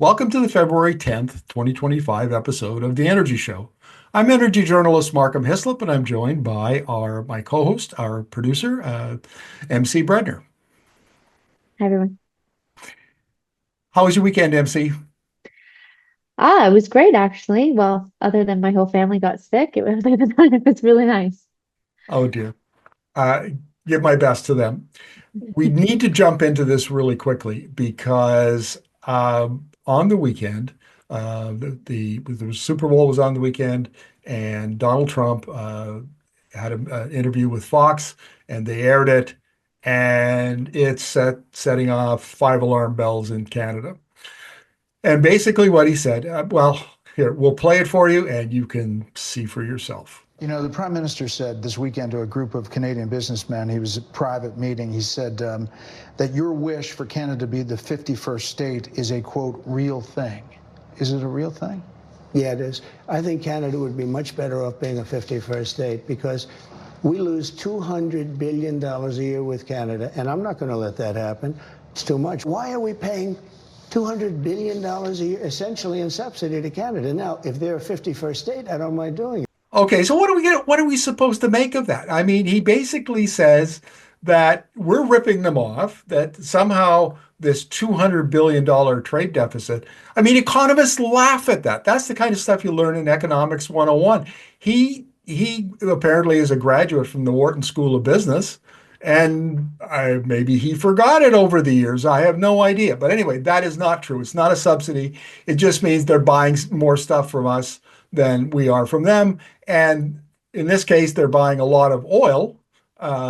Welcome to the February 10th, 2025 episode of The Energy Show. I'm Energy journalist Markham Hislop, and I'm joined by my co-host, our producer, MC Breadner. Hi, everyone. How was your weekend, MC? It was great actually. Well, other than my whole family got sick, it was really nice. Oh dear. Uh, Give my best to them. We need to jump into this really quickly because on the weekend, the Super Bowl was on the weekend, and Donald Trump had an interview with Fox, and they aired it, and it's setting off five alarm bells in Canada. And basically, what he said, well, here we'll play it for you, and you can see for yourself. You know, the Prime Minister said this weekend to a group of Canadian businessmen, he was at a private meeting, he said that your wish for Canada to be the 51st state is a, quote, real thing. Is it a real thing? Yeah, it is. I think Canada would be much better off being a 51st state because we lose $200 billion a year with Canada, and I'm not going to let that happen. It's too much. Why are we paying $200 billion a year essentially in subsidy to Canada? Now, if they're a 51st state, I don't mind doing it. Okay, so what are we supposed to make of that? I mean, he basically says that we're ripping them off, that somehow this $200 billion trade deficit. I mean, economists laugh at that. That's the kind of stuff you learn in Economics 101. He apparently is a graduate from the Wharton School of Business, and maybe he forgot it over the years. I have no idea. But anyway, that is not true. It's not a subsidy. It just means they're buying more stuff from us than we are from them. And in this case, they're buying a lot of oil,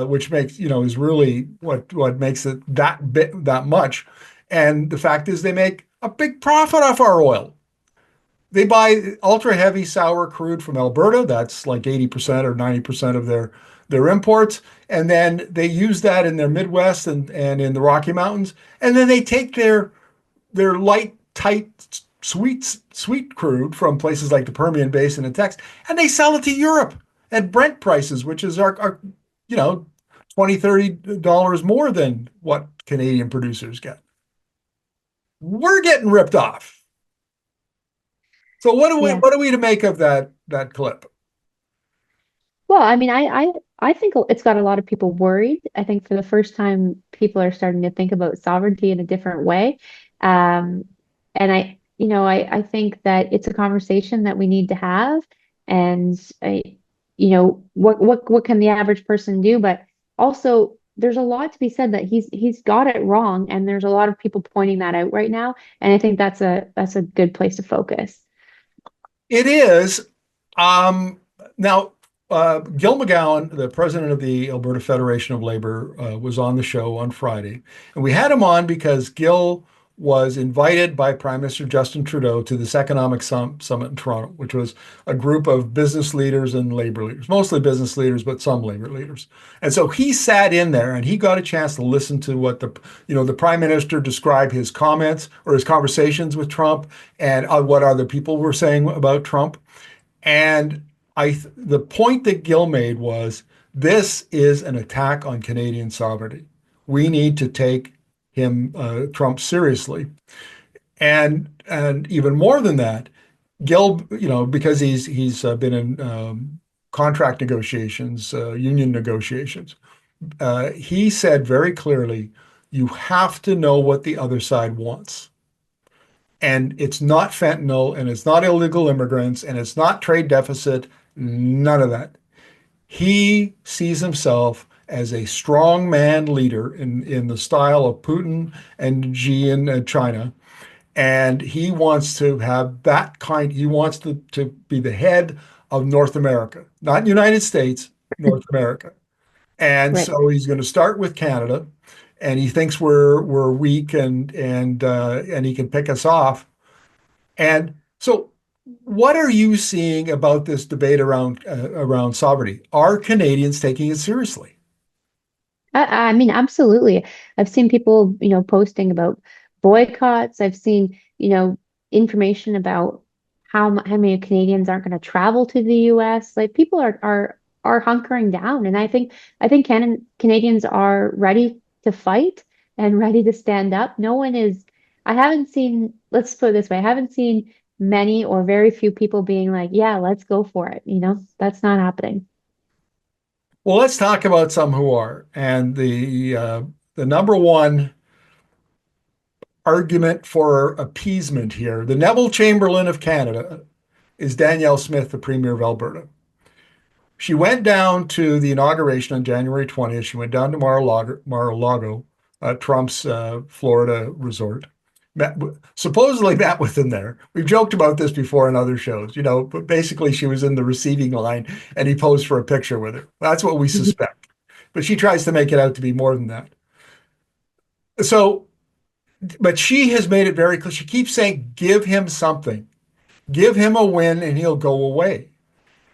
which makes, is really what makes it that much. And the fact is they make a big profit off our oil. They buy ultra heavy sour crude from Alberta. That's like 80% or 90% of their imports. And then they use that in their Midwest and in the Rocky Mountains. And then they take their light, tight, sweet crude from places like the Permian Basin and Texas, and they sell it to Europe at Brent prices, which is our 20, $30 more than what Canadian producers get. We're getting ripped off. So Yeah. what are we to make of that clip? Well, I mean, I think it's got a lot of people worried. I think for the first time, people are starting to think about sovereignty in a different way. Um, and I think that it's a conversation that we need to have. And what can the average person do? But also, there's a lot to be said that he's got it wrong, and there's a lot of people pointing that out right now. And I think that's a good place to focus. It is. Now, Gil McGowan, the president of the Alberta Federation of Labor, was on the show on Friday. And we had him on because Gil was invited by Prime Minister Justin Trudeau to this economic summit in Toronto, which was a group of business leaders and labor leaders, mostly business leaders, but some labor leaders. And so he sat in there and he got a chance to listen to what the Prime Minister described his comments or his conversations with Trump and what other people were saying about Trump. And the point that Gil made was this is an attack on Canadian sovereignty. We need to take Trump seriously, and even more than that, Gil, because he's been in contract negotiations, union negotiations. He said very clearly, you have to know what the other side wants. And it's not fentanyl, and it's not illegal immigrants, and it's not trade deficit, none of that. He sees himself as a strongman leader in the style of Putin and Xi in China. And he wants to have he wants to be the head of North America, not United States, North America. And Right. so he's going to start with Canada, and he thinks we're weak and he can pick us off. And so, what are you seeing about this debate around sovereignty? Are Canadians taking it seriously? I mean, absolutely. I've seen people, posting about boycotts. I've seen, information about how many Canadians aren't going to travel to the US. Like people are hunkering down, and I think Canadians are ready to fight and ready to stand up. No one is. I haven't seen let's put it this way. I haven't seen many or very few people being like, yeah, let's go for it. That's not happening. Well, let's talk about some who are. And the number one argument for appeasement here, the Neville Chamberlain of Canada, is Danielle Smith, the Premier of Alberta. She went down to the inauguration on January 20th. She went down to Mar-a-Lago, Trump's Florida resort. Supposedly met with him there. We've joked about this before in other shows, but basically she was in the receiving line and he posed for a picture with her. That's what we suspect. But she tries to make it out to be more than that. So, but she has made it very clear. She keeps saying, give him something, give him a win and he'll go away.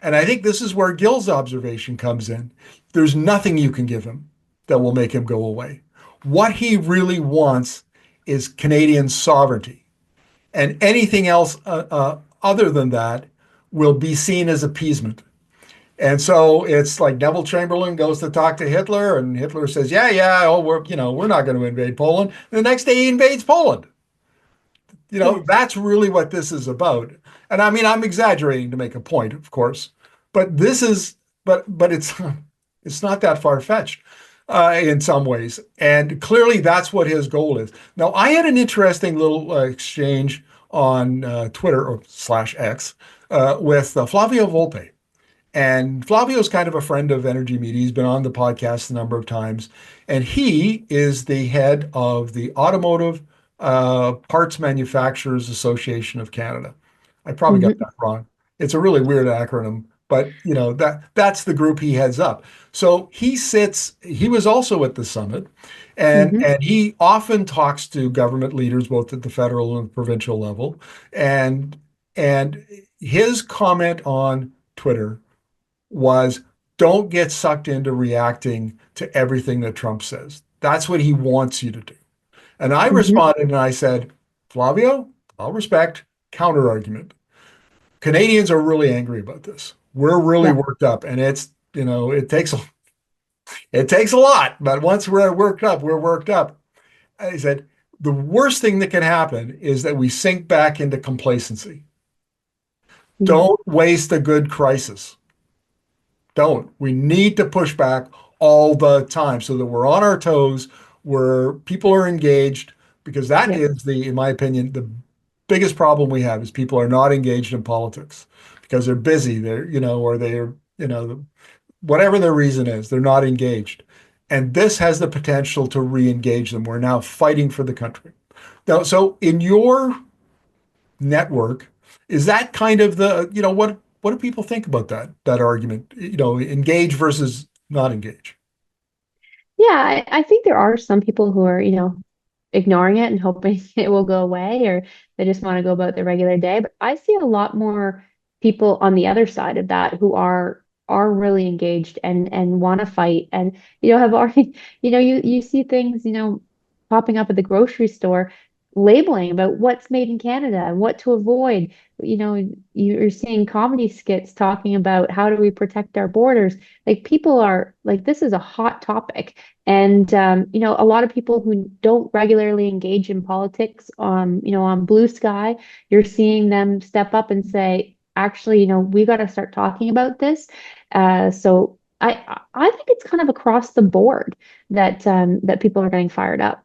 And I think this is where Gil's observation comes in. There's nothing you can give him that will make him go away. What he really wants is Canadian sovereignty. And anything else other than that will be seen as appeasement. And so it's like Neville Chamberlain goes to talk to Hitler, and Hitler says, yeah, oh, we're not going to invade Poland. And the next day he invades Poland. That's really what this is about. And I mean, I'm exaggerating to make a point, of course, but it's not that far-fetched in some ways. And clearly that's what his goal is. Now, I had an interesting little exchange on Twitter or /X with Flavio Volpe. And Flavio's kind of a friend of Energi Media. He's been on the podcast a number of times. And he is the head of the Automotive Parts Manufacturers Association of Canada. I probably got that wrong. It's a really weird acronym, but that's the group he heads up. So he was also at the summit, and he often talks to government leaders, both at the federal and provincial level. And his comment on Twitter was, don't get sucked into reacting to everything that Trump says. That's what he wants you to do. And I responded and I said, Flavio, I'll respect, counter argument. Canadians are really angry about this. We're really worked up, and it takes a lot, but once we're worked up, we're worked up. I said, the worst thing that can happen is that we sink back into complacency. Don't waste a good crisis. Don't. We need to push back all the time so that we're on our toes, where people are engaged, because that is in my opinion, the biggest problem we have is people are not engaged in politics because they're busy, or they're, whatever their reason is, they're not engaged. And this has the potential to re-engage them. We're now fighting for the country. Now, so in your network, is that kind of what do people think about that argument? Engage versus not engage. Yeah, I think there are some people who are, ignoring it and hoping it will go away, or they just want to go about their regular day. But I see a lot more people on the other side of that who are really engaged and want to fight, and have already, you see things, popping up at the grocery store, labeling about what's made in Canada and what to avoid. You're seeing comedy skits talking about how do we protect our borders. Like, people are like, this is a hot topic. And a lot of people who don't regularly engage in politics on blue sky, you're seeing them step up and say, actually, we got to start talking about this. So I think it's kind of across the board that people are getting fired up.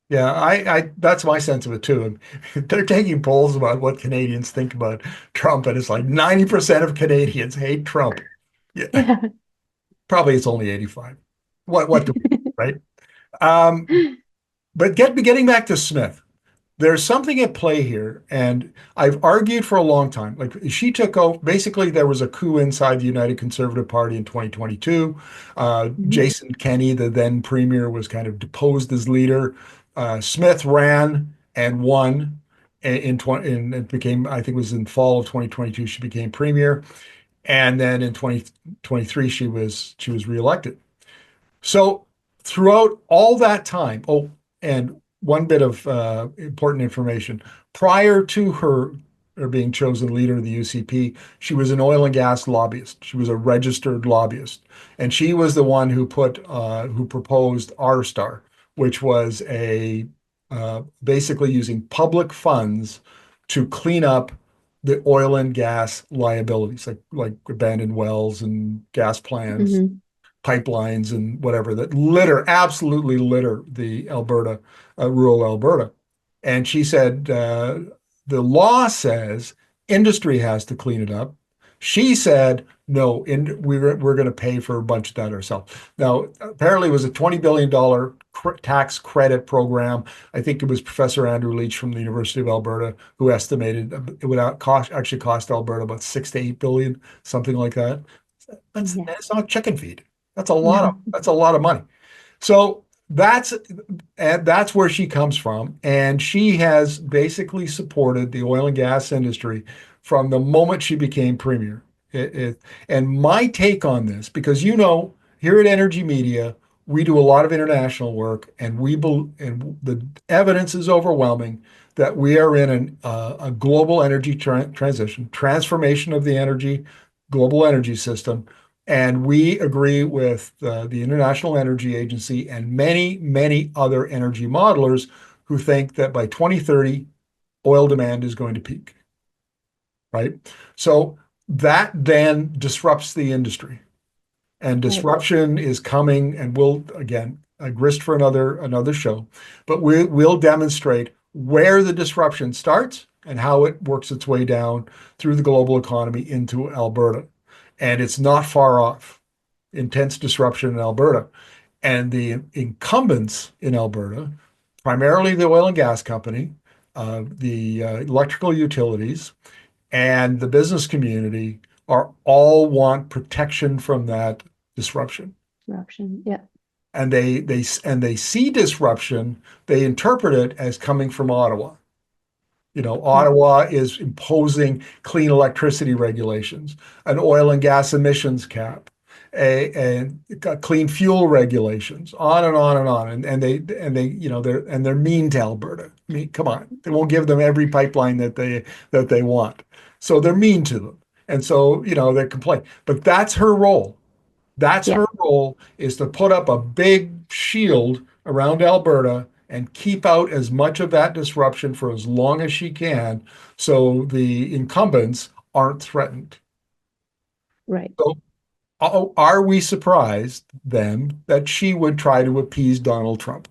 Yeah, I that's my sense of it too. And they're taking polls about what Canadians think about Trump, and it's like 90% of Canadians hate Trump. Yeah, Yeah. probably it's only 85. What do we, right? But getting back to Smith, there's something at play here, and I've argued for a long time. Like, she took over, basically there was a coup inside the United Conservative Party in 2022. Jason Kenney, the then premier, was kind of deposed as leader. Smith ran and won it became, I think it was in fall of 2022, she became premier. And then in 2023, she was reelected. So throughout all that time, and one bit of important information, prior to her being chosen leader of the UCP, she was an oil and gas lobbyist. She was a registered lobbyist. And she was the one who proposed R-Star, which was a basically using public funds to clean up the oil and gas liabilities, like abandoned wells and gas plants, Hmm. pipelines, and whatever that absolutely litter the Alberta, rural Alberta. And she said the law says industry has to clean it up. She said, no, we're going to pay for a bunch of that ourselves. Now, apparently, it was a $20 billion tax credit program. I think it was Professor Andrew Leach from the University of Alberta who estimated it would actually cost Alberta about 6 to 8 billion, something like that. Yeah. That's not chicken feed. No. That's a lot of money. So that's where she comes from, and she has basically supported the oil and gas industry from the moment she became premier. And my take on this, because here at Energy Media, we do a lot of international work, and and the evidence is overwhelming that we are in a global energy transformation of the global energy system. And we agree with the International Energy Agency and many, many other energy modelers who think that by 2030, oil demand is going to peak, right? So that then disrupts the industry. And Right. disruption is coming, and we'll, again, a grist for another show, but we'll demonstrate where the disruption starts and how it works its way down through the global economy into Alberta. And it's not far off. Intense disruption in Alberta. And the incumbents in Alberta, primarily the oil and gas company, the electrical utilities, and the business community are all want protection from that disruption. Disruption. Yeah. And they see disruption, they interpret it as coming from Ottawa. Yeah. Ottawa is imposing clean electricity regulations, an oil and gas emissions cap, a clean fuel regulations, on and on and on. They're mean to Alberta. I mean, come on, they won't give them every pipeline that they want. So they're mean to them. And so, they complain. But that's her role. That's Yeah. her role, is to put up a big shield around Alberta and keep out as much of that disruption for as long as she can so the incumbents aren't threatened. Right. So, are we surprised then that she would try to appease Donald Trump?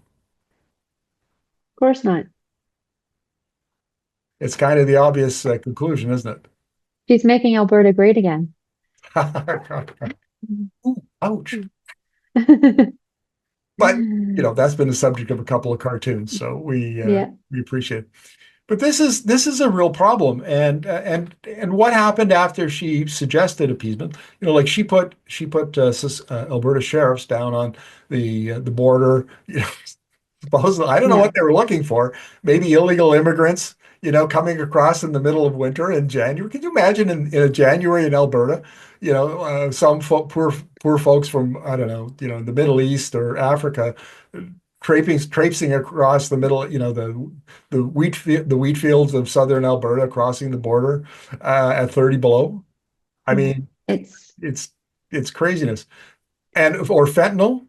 Of course not. It's kind of the obvious conclusion, isn't She's making Alberta great again. it? Ooh, ouch. But that's been the subject of a couple of cartoons, so Yeah. we appreciate it. But this is a real problem, and what happened after she suggested appeasement? Like she put Alberta sheriffs down on the border. Supposedly, I don't know Yeah. what they were looking for. Maybe illegal immigrants, coming across in the middle of winter in January. Can you imagine in a January in Alberta? Some poor folks from, I don't know, the Middle East or Africa, traipsing across the middle, the wheat fields of southern Alberta, crossing the border at 30 below. I Yeah. mean, It's it's craziness. Or fentanyl,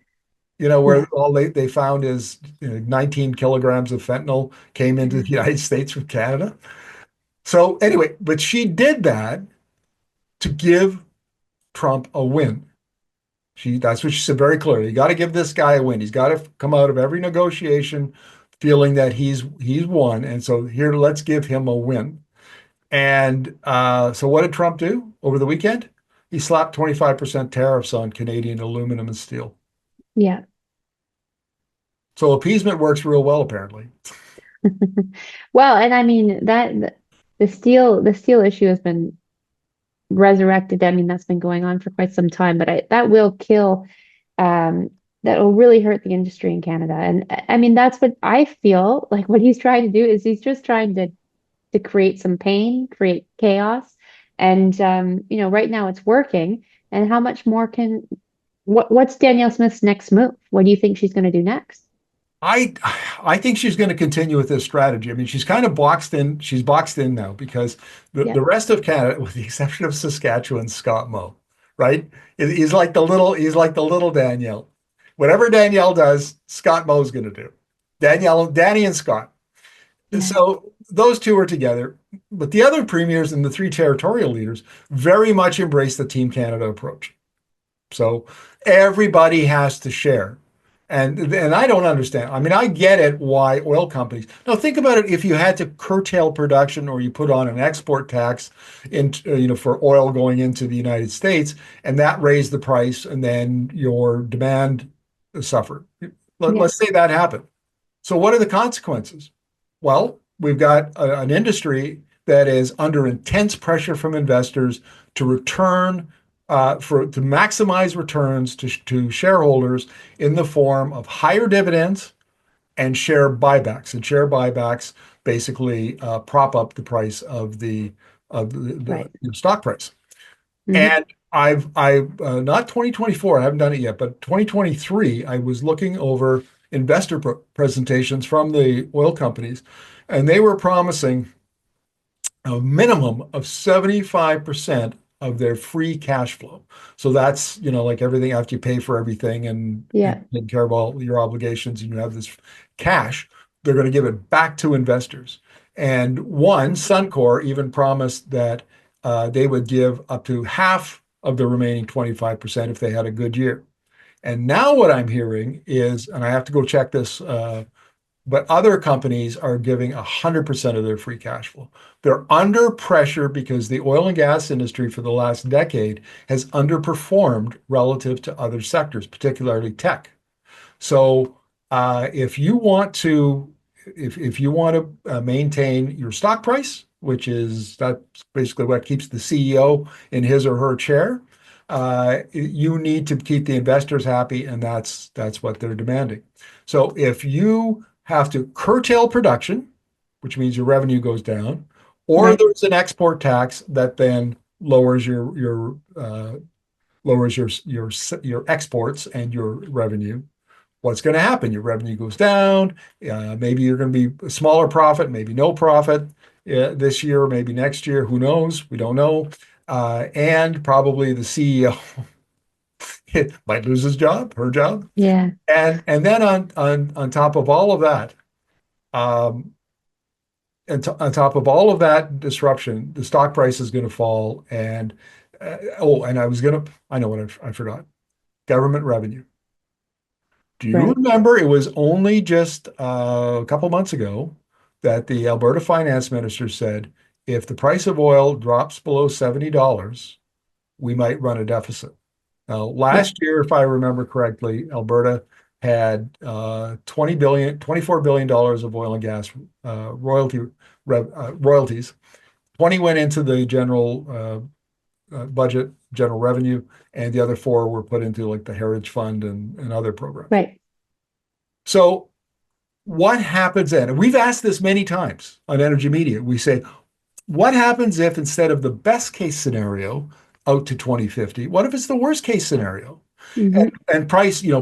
where yeah. all they found is 19 kilograms of fentanyl came into the United States from Canada. So anyway, but she did that to give Trump a win. That's what she said very clearly. You got to give this guy a win. He's got to come out of every negotiation feeling that he's won. And so here, let's give him a win. And so what did Trump do over the weekend? He slapped 25% tariffs on Canadian aluminum and steel. Yeah. So appeasement works real well, apparently. Well, and I mean that the steel issue has been resurrected. I mean, that's been going on for quite some time, but that will kill, that will really hurt the industry in Canada. And I mean, that's what I feel like what he's trying to do is he's just trying to create some pain, create chaos. And right now it's working. And how much more what's Danielle Smith's next move? What do you think she's going to do next? I I think she's going to continue with this strategy. I mean, she's kind of boxed in. She's boxed in now because Yeah. the rest of Canada, with the exception of Saskatchewan, Scott Moe, right? He's like the little Danielle. Whatever Danielle does, Scott Moe's going to do. Danny and Scott. Yeah. So those two are together, but the other premiers and the three territorial leaders very much embrace the Team Canada approach. So everybody has to share. And I don't understand. I mean, I get it why oil companies. Now think about it. If you had to curtail production or you put on an export tax in, for oil going into the United States, and that raised the price, and then your demand suffered. Yeah. Let's say that happened. So what are the consequences? Well, we've got an industry that is under intense pressure from investors to return to maximize returns to shareholders in the form of higher dividends and share buybacks. And share buybacks basically prop up the price of Right. the stock price. Hmm. And I've not 2024, I haven't done it yet, but 2023, I was looking over investor presentations from the oil companies, and they were promising a minimum of 75% of their free cash flow. So that's, like everything after you pay for everything and Yeah. take care of all your obligations, and you have this cash, they're going to give it back to investors. And one, Suncor, even promised that they would give up to half of the remaining 25% if they had a good year. And now what I'm hearing is, and I have to go check this, but other companies are giving 100% of their free cash flow. They're under pressure because the oil and gas industry for the last decade has underperformed relative to other sectors, particularly tech. So if you want to, if you want to maintain your stock price, which is that's basically what keeps the CEO in his or her chair, you need to keep the investors happy, and that's what they're demanding. So if you have to curtail production, which means your revenue goes down, or Right. there's an export tax that then lowers your exports and your revenue, what's going to happen? Your revenue goes down. Maybe you're going to be a smaller profit, maybe no profit this year, maybe next year. Who knows? We don't know. And probably the CEO might lose his job, her job. Yeah. And then on top of all of that, um, on top of all of that disruption, the stock price is going to fall. And and I know what I forgot. Government revenue. Do you Right. remember it was only just a couple months ago that the Alberta finance minister said, if the price of oil drops below $70, we might run a deficit. Now, Yeah. last year, if I remember correctly, Alberta had $24 billion of oil and gas royalties. 20 went into the general budget, general revenue, and the other four were put into like the Heritage Fund and other programs. Right. So what happens then? And we've asked this many times on Energy Media. We say, what happens if instead of the best case scenario out to 2050, what if it's the worst case scenario? Hmm. And price, oil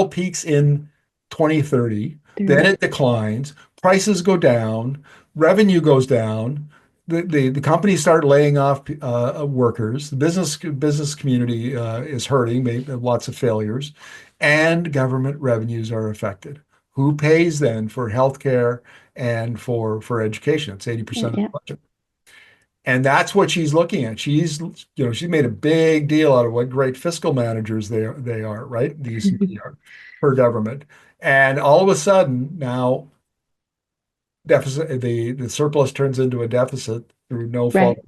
peaks in 2030, then Right. it declines, prices go down, revenue goes down, the companies start laying off workers, the business community is hurting, lots of failures, and government revenues are affected. Who pays then for healthcare and for education? It's 80% of the Yeah. budget. And that's what she's looking at. She's made a big deal out of what great fiscal managers they are, right? The UCP are, her government. And all of a sudden now deficit the surplus turns into a deficit through no fault.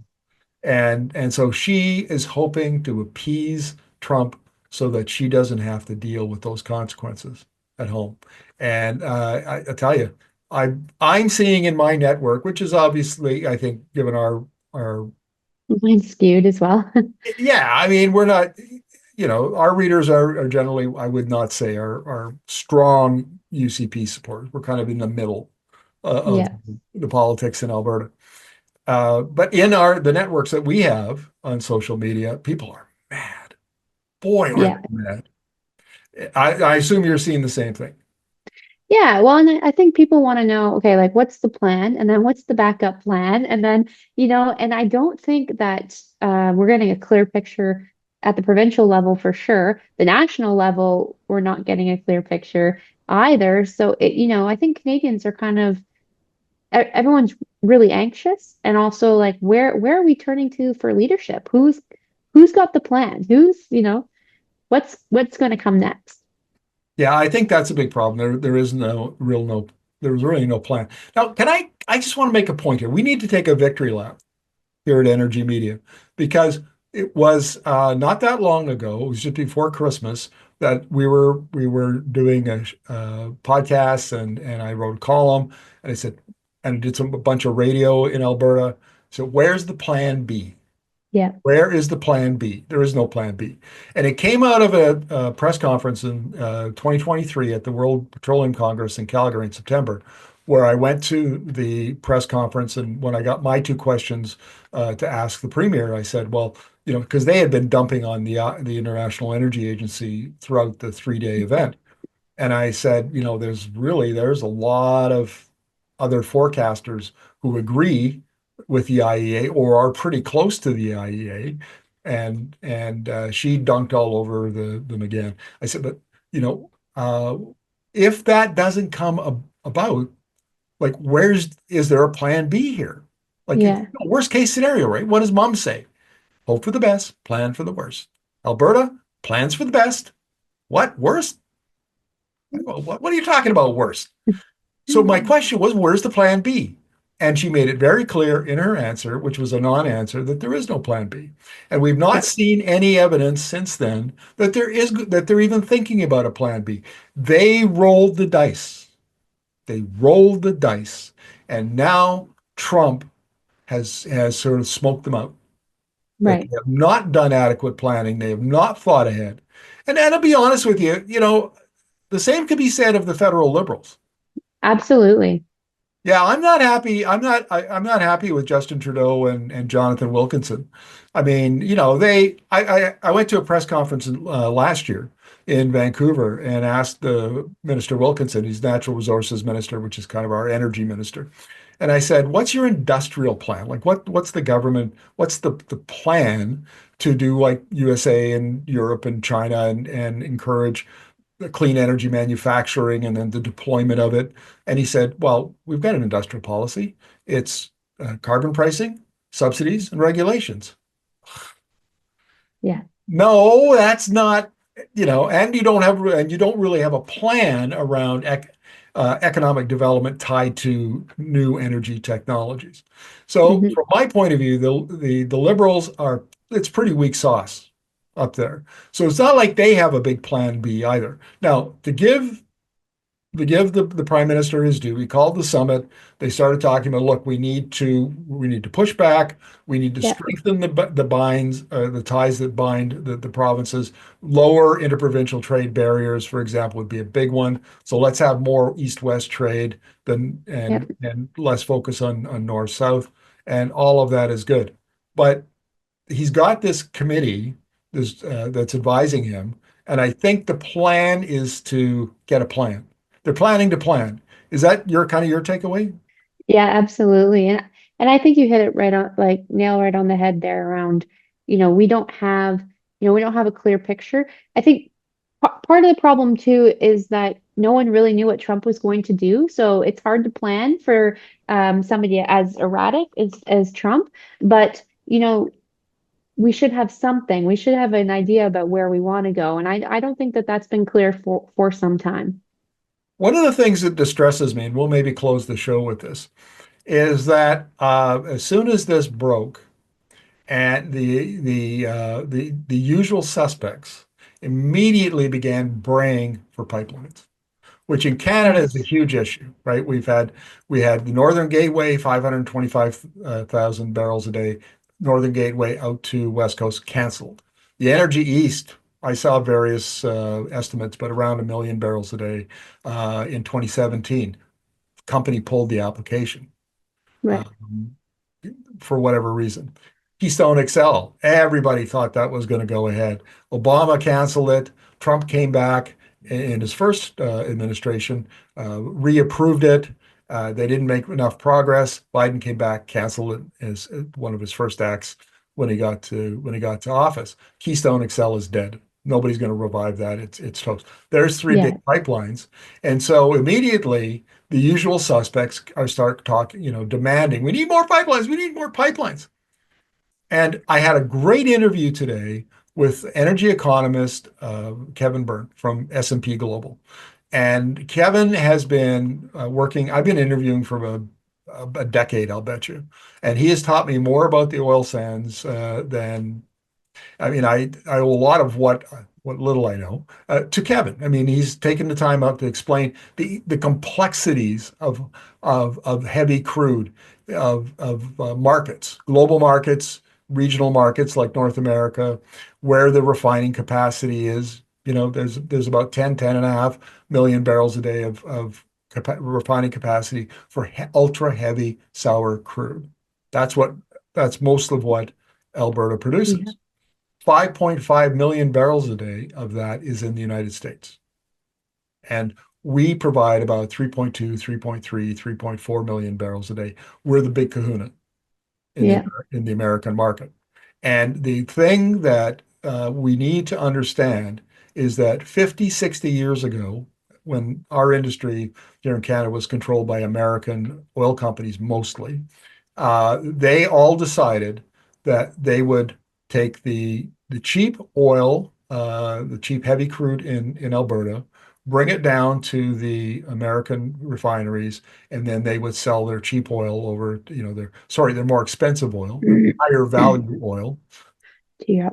Right. And so she is hoping to appease Trump so that she doesn't have to deal with those consequences at home. And I tell you, I'm seeing in my network, which is obviously, I think, given our Mine's skewed as well. yeah, I mean, we're not, our readers are generally, I would not say, are strong UCP supporters. We're kind of in the middle of Yeah. the politics in Alberta. But in the networks that we have on social media, people are mad. Boy, are they Yeah. mad. I assume you're seeing the same thing. Yeah. Well, and I think people want to know, okay, like what's the plan? And then what's the backup plan? And then, and I don't think that we're getting a clear picture at the provincial level for sure. The national level, we're not getting a clear picture either. So I think Canadians are kind of everyone's really anxious, and also like where are we turning to for leadership? Who's got the plan? What's going to come next? Yeah, I think that's a big problem. There's really no plan. Now, I just want to make a point here. We need to take a victory lap here at Energy Media, because it was not that long ago, it was just before Christmas, that we were doing a podcast, and I wrote a column, and I said, and I did a bunch of radio in Alberta. So where's the plan B? Yeah. Where is the plan B? There is no plan B. And it came out of a press conference in 2023 at the World Petroleum Congress in Calgary in September, where I went to the press conference. And when I got my two questions to ask the premier, I said, well, because they had been dumping on the International Energy Agency throughout the 3-day event. And I said, there's a lot of other forecasters who agree with the IEA or are pretty close to the IEA, and she dunked all over them again. I said, but uh, if that doesn't come about, like, is there a plan B here? Like, Yeah. worst case scenario, right? What does mom say? Hope for the best, plan for the worst. Alberta, plans for the best. What, worst? What are you talking about, worst? So my question was, where's the plan B? And she made it very clear in her answer, which was a non-answer, that there is no plan B. And we've not seen any evidence since then that they're even thinking about a plan B. They rolled the dice. They rolled the dice. And now Trump has sort of smoked them out. That Right. they have not done adequate planning. They have not thought ahead. And to be honest with you, the same could be said of the federal Liberals. Absolutely. Yeah, I'm not happy. I'm not happy with Justin Trudeau and Jonathan Wilkinson. I mean, I went to a press conference last year in Vancouver and asked the Minister Wilkinson, he's Natural Resources Minister, which is kind of our energy minister. And I said, what's your industrial plan? Like, what's the plan to do like USA and Europe and China, and encourage the clean energy manufacturing and then the deployment of it? And he said, well, we've got an industrial policy. It's carbon pricing, subsidies, and regulations. Yeah. No, that's not, and you don't really have a plan around economic development tied to new energy technologies. So Mhm. from my point of view, the Liberals it's pretty weak sauce up there. So it's not like they have a big plan B either. Now, to give the prime minister his due, he called the summit. They started talking about, look, we need to push back. We need to Yeah. strengthen the ties that bind the provinces. Lower interprovincial trade barriers, for example, would be a big one. So let's have more east-west trade Yep. and less focus on north-south. And all of that is good. But he's got this committee that's advising him, and I think the plan is to get a plan. They're planning to plan. Is that your takeaway? Yeah, absolutely. And I think you hit it right on, like nail right on the head there around, we don't have, we don't have a clear picture. I think part of the problem too is that no one really knew what Trump was going to do. So it's hard to plan for somebody as erratic as Trump. But, we should have something. We should have an idea about where we want to go. And I don't think that that's been clear for some time. One of the things that distresses me, and we'll maybe close the show with this, is that as soon as this broke, and the usual suspects immediately began braying for pipelines, which in Canada is a Yes. huge issue, right? We had the Northern Gateway, 525,000 barrels a day, Northern Gateway out to West Coast canceled. The Energy East, I saw various estimates, but around 1 million barrels a day in 2017. Company pulled the application. Right. Um, for whatever reason. Keystone XL, everybody thought that was going to go ahead. Obama canceled it. Trump came back in his first administration, reapproved it. They didn't make enough progress. Biden came back, canceled it as one of his first acts. when he got to office. Keystone XL is dead. Nobody's going to revive that. It's toast. There's three Yeah. big pipelines, and so immediately the usual suspects are start talking, demanding, we need more pipelines. We need more pipelines. And I had a great interview today with energy economist Kevin Byrne from S&P Global. And Kevin has been working, I've been interviewing for a decade, I'll bet you. And he has taught me more about the oil sands than, I mean, I owe a lot of what little I know to Kevin. I mean, he's taken the time out to explain the complexities of heavy crude, of markets, global markets, regional markets like North America, where the refining capacity is. There's about 10 and a half million barrels a day of refining capacity for ultra heavy sour crude. That's most of what Alberta Yeah. produces. 5.5 million barrels a day of that is in the United States. And we provide about 3.2, 3.3, 3.4 million barrels a day. We're the big kahuna Yeah. in the American market. And the thing that we need to understand is that 50, 60 years ago, when our industry here in Canada was controlled by American oil companies mostly, they all decided that they would take the cheap oil, the cheap heavy crude in Alberta, bring it down to the American refineries, and then they would sell their cheap oil over, their more expensive oil, higher value oil, Yeah.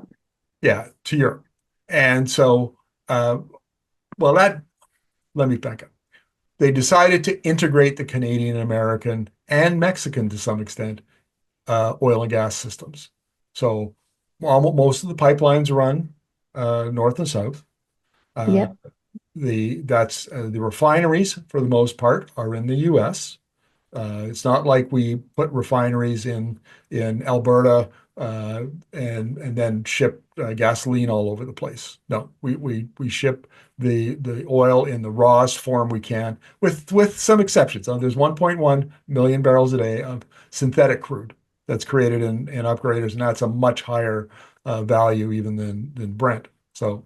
yeah, to Europe. And so, well, let me back up. They decided to integrate the Canadian, American, and Mexican to some extent oil and gas systems. So most of the pipelines run north and south. Uh, Yep. the refineries for the most part are in the U.S. It's not like we put refineries in Alberta and then ship gasoline all over the place. No, we ship the oil in the rawest form we can, with some exceptions. There's 1.1 million barrels a day of synthetic crude that's created in upgraders, and that's a much higher value even than Brent. So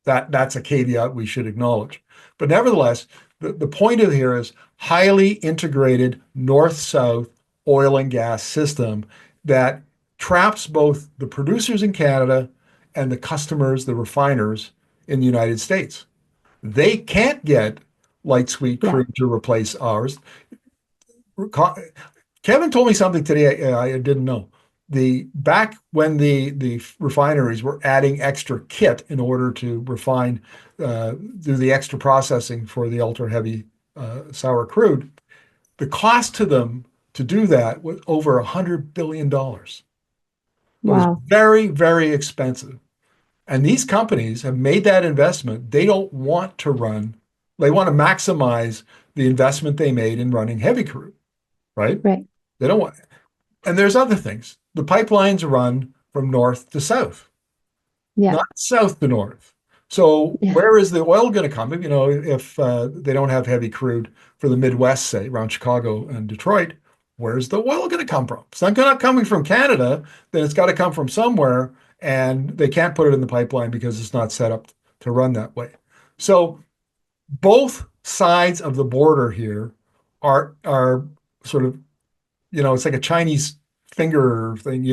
that's a caveat we should acknowledge. But nevertheless, the point of here is highly integrated north-south oil and gas system that traps both the producers in Canada and the customers, the refiners in the United States. They can't get light sweet Yeah. crude to replace ours. Kevin told me something today I didn't know. Back when the refineries were adding extra kit in order to refine, do the extra processing for the ultra heavy sour crude, the cost to them to do that was over $100 billion. It was Wow. very, very expensive. And these companies have made that investment. They don't want to run, they want to maximize the investment they made in running heavy crude, right? Right. They don't want, and there's other things. The pipelines run from north to south, Yeah. not south to north. So Yeah. where is the oil going to come? If they don't have heavy crude for the Midwest, say around Chicago and Detroit, where's the oil going to come from? It's not coming from Canada. Then it's got to come from somewhere, and they can't put it in the pipeline because it's not set up to run that way. So both sides of the border here are sort of, it's like a Chinese finger thing,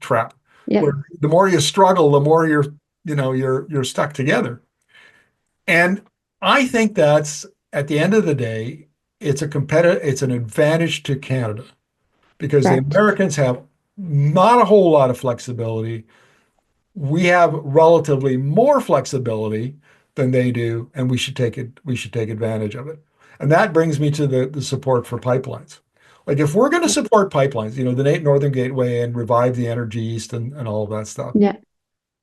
trap, Yeah. where the more you struggle, the more you're stuck together. And I think that's, at the end of the day, it's an advantage to Canada because the Correct. Americans have not a whole lot of flexibility. We have relatively more flexibility than they do, and we should take it. We should take advantage of it. And that brings me to the support for pipelines. Like if we're going to support pipelines, the Northern Gateway and revive the Energi East and all of that stuff, Yeah.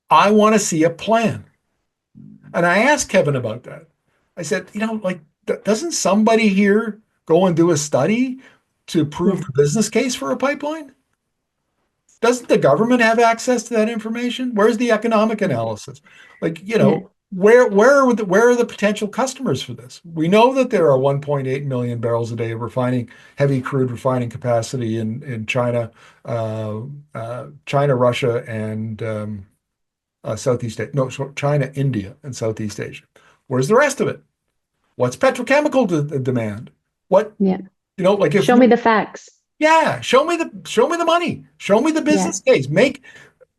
I want to see a plan. And I asked Kevin about that. I said, like, doesn't somebody here go and do a study to prove Yeah. the business case for a pipeline? Doesn't the government have access to that information? Where's the economic analysis? Like, Yeah. where are the potential customers for this? We know that there are 1.8 million barrels a day of heavy crude refining capacity in China, Russia, and Southeast Asia. No, so China, India, and Southeast Asia. Where's the rest of it? What's petrochemical demand? What, Yeah. like if Show me the facts. yeah, show me the money. Show me the Yeah. business case.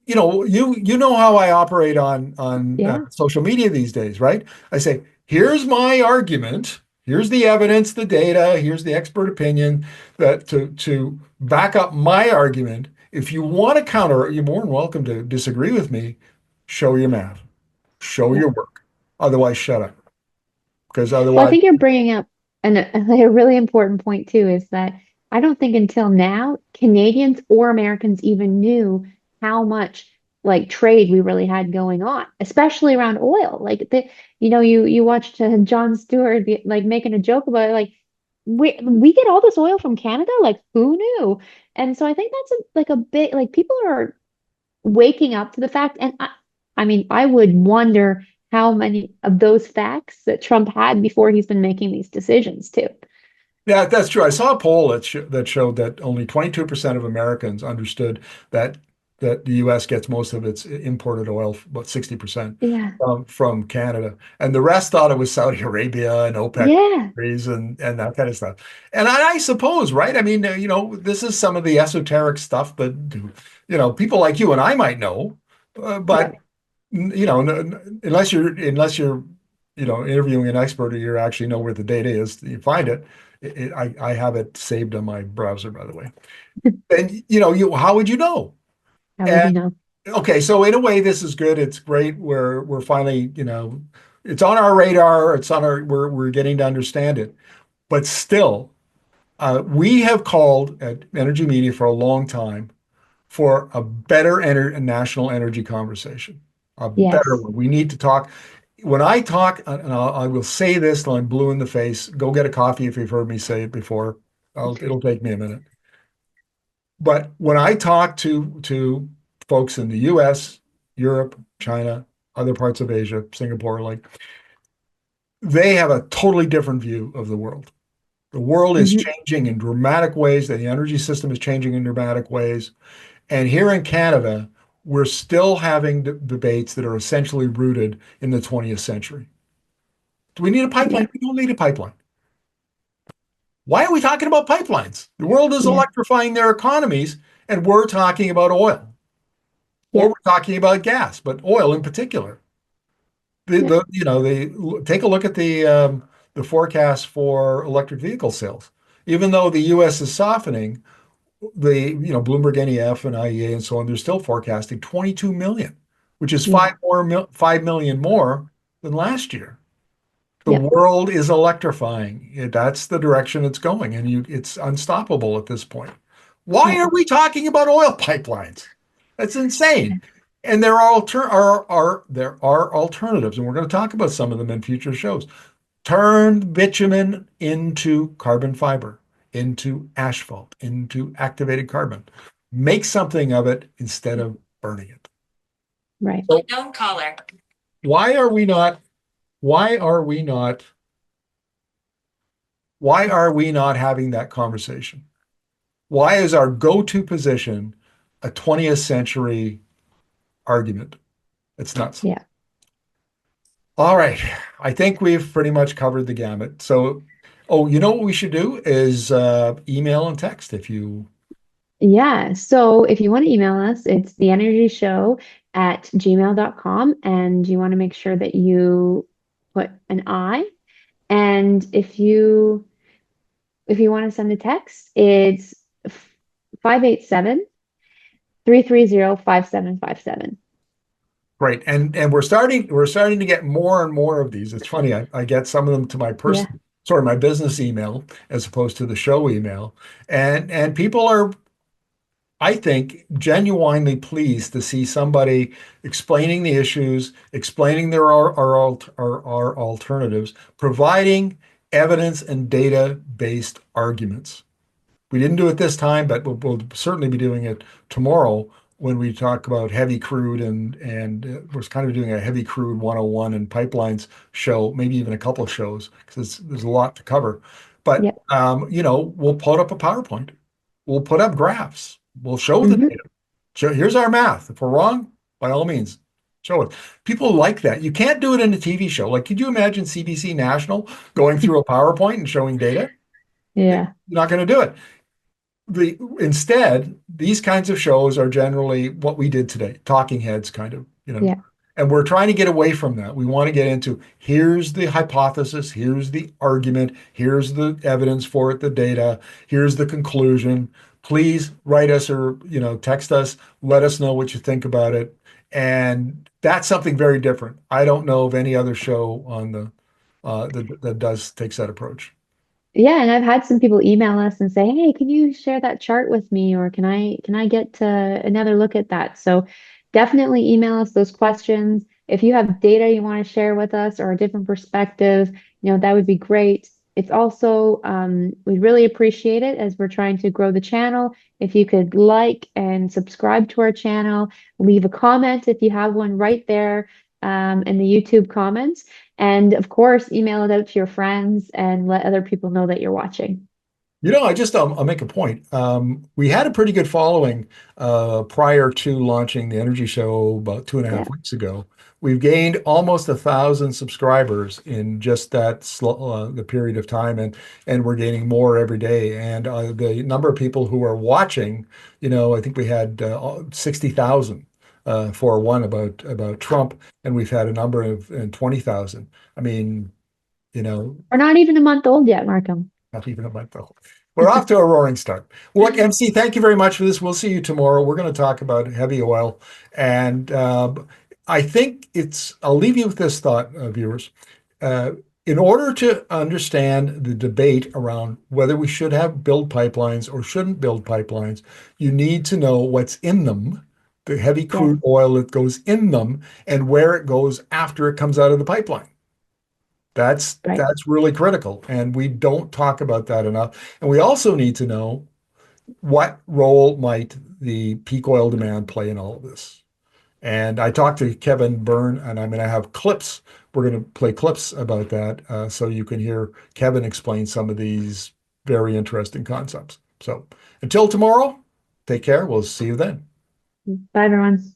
You know how I operate on Yeah. social media these days, right? I say, here's my argument. Here's the evidence, the data. Here's the expert opinion that to back up my argument. If you want to counter, you're more than welcome to disagree with me. Show your math. Show Yeah. your work. Otherwise, shut up. Because Well, I otherwise, think you're bringing up a really important point too, is that I don't think until now Canadians or Americans even knew how much like trade we really had going on, especially around oil. Like you watched Jon Stewart like making a joke about it, like we get all this oil from Canada, like who knew? And so I think that's like a bit like people are waking up to the fact. And I mean, I would wonder how many of those facts that Trump had before he's been making these decisions too. yeah, that's true. I saw a poll that showed that only 22% of Americans understood that the U.S. gets most of its imported oil, about 60%, Yeah. from Canada, and the rest thought it was Saudi Arabia and OPEC Yeah. countries and that kind of stuff. And I suppose, right? I mean, this is some of the esoteric stuff that people like you and I might know, but Right. unless you're interviewing an expert or you actually know where the data is, you find it. I have it saved on my browser, by the way. And how would you know? How would And you know? okay, so in a way, this is good. It's great. We're finally, it's on our radar. We're getting to understand it. But still, we have called at Energy Media for a long time for a better national energy conversation, a better Yes. one. We need to talk. When I talk, and I will say this till I'm blue in the face. Go get a coffee if you've heard me say it before. It'll take me a minute. But when I talk to folks in the U.S., Europe, China, other parts of Asia, Singapore, like they have a totally different view of the world. The world is Hmm. changing in dramatic ways. The energy system is changing in dramatic ways. And here in Canada, we're still having debates that are essentially rooted in the 20th century. Do we need a Yeah. pipeline? We don't need a pipeline. Why are we talking about pipelines? The world is Yeah. electrifying their economies, and we're talking about oil, or Yeah. we're talking about gas, but oil in particular. Yeah. Take a look at the forecast for electric vehicle sales. Even though the U.S. is softening, Bloomberg NEF and IEA and so on, they're still forecasting 22 million, which is Yeah. 5 million more than last year. The Yeah. world is electrifying. That's the direction it's going, and it's unstoppable at this point. Why Yeah. are we talking about oil pipelines? That's Yeah. insane. And there are alternatives, and we're going to talk about some of them in future shows. Turn bitumen into carbon fiber, into asphalt, into activated carbon. Make something of it instead of burning it. Right. So why are we not? Why are we not? Why are we not having that conversation? Why is our go-to position a 20th century argument? It's nuts. Yeah. All right. I think we've pretty much covered the gamut. So, you know what we should do is email and text if you. Yeah. So if you want to email us, it's theenergyshow@gmail.com. And you want to make sure that you put an I. And if you want to send a text, it's 587-330-5757. Great. And we're starting to get more and more of these. It's funny. I get some of them to Yeah. my business email as opposed to the show email. And people are, I think, genuinely pleased to see somebody explaining the issues, explaining there are alternatives, providing evidence and data-based arguments. We didn't do it this time, but we'll certainly be doing it tomorrow. when we talk about heavy crude and we're kind of doing a heavy crude 101 and pipelines show, maybe even a couple of shows because there's a lot to cover. But Yep. we'll put up a PowerPoint, we'll put up graphs, we'll show the Hmm. data. Here's our math. If we're wrong, by all means, show it. People like that. You can't do it in a TV show. Like, could you imagine CBC National going through a PowerPoint and showing data? You're Yeah. not going to do it. Instead, these kinds of shows are generally what we did today, talking heads kind of, Yeah. and we're trying to get away from that. We want to get into here's the hypothesis, here's the argument, here's the evidence for it, the data, here's the conclusion. Please write us or, text us, let us know what you think about it. And that's something very different. I don't know of any other show on that takes that approach. Yeah, and I've had some people email us and say, "Hey, can you share that chart with me, or can I get another look at that?" So definitely email us those questions. If you have data you want to share with us or a different perspective, that would be great. It's also we really appreciate it as we're trying to grow the channel. If you could like and subscribe to our channel, leave a comment if you have one right there in the YouTube comments. And of course, email it out to your friends and let other people know that you're watching. I'll make a point. We had a pretty good following prior to launching the Energi Show about 2.5 weeks ago. We've gained almost 1,000 subscribers in just the period of time, and we're gaining more every day. And the number of people who are watching, I think we had 60,000 for one about Trump, and we've had a number of 20,000. I mean, you know, We're not even a month old yet, Markham. not even a month old. We're off to a roaring start. Well, look, MC, thank you very much for this. We'll see you tomorrow. We're going to talk about heavy oil. And I think I'll leave you with this thought, viewers. Uh, in order to understand the debate around whether we should build pipelines or shouldn't build pipelines, you need to know what's in them, the heavy Yes, crude oil that goes in them, and where it goes after it comes out of the pipeline. That's right. that's really critical, and we don't talk about that enough. And we also need to know what role might the peak oil demand play in all of this. And I talked to Kevin Byrne, and I'm going to have clips. We're going to play clips about that, so you can hear Kevin explain some of these very interesting concepts. So until tomorrow, take care. We'll see you then. Bye, everyone.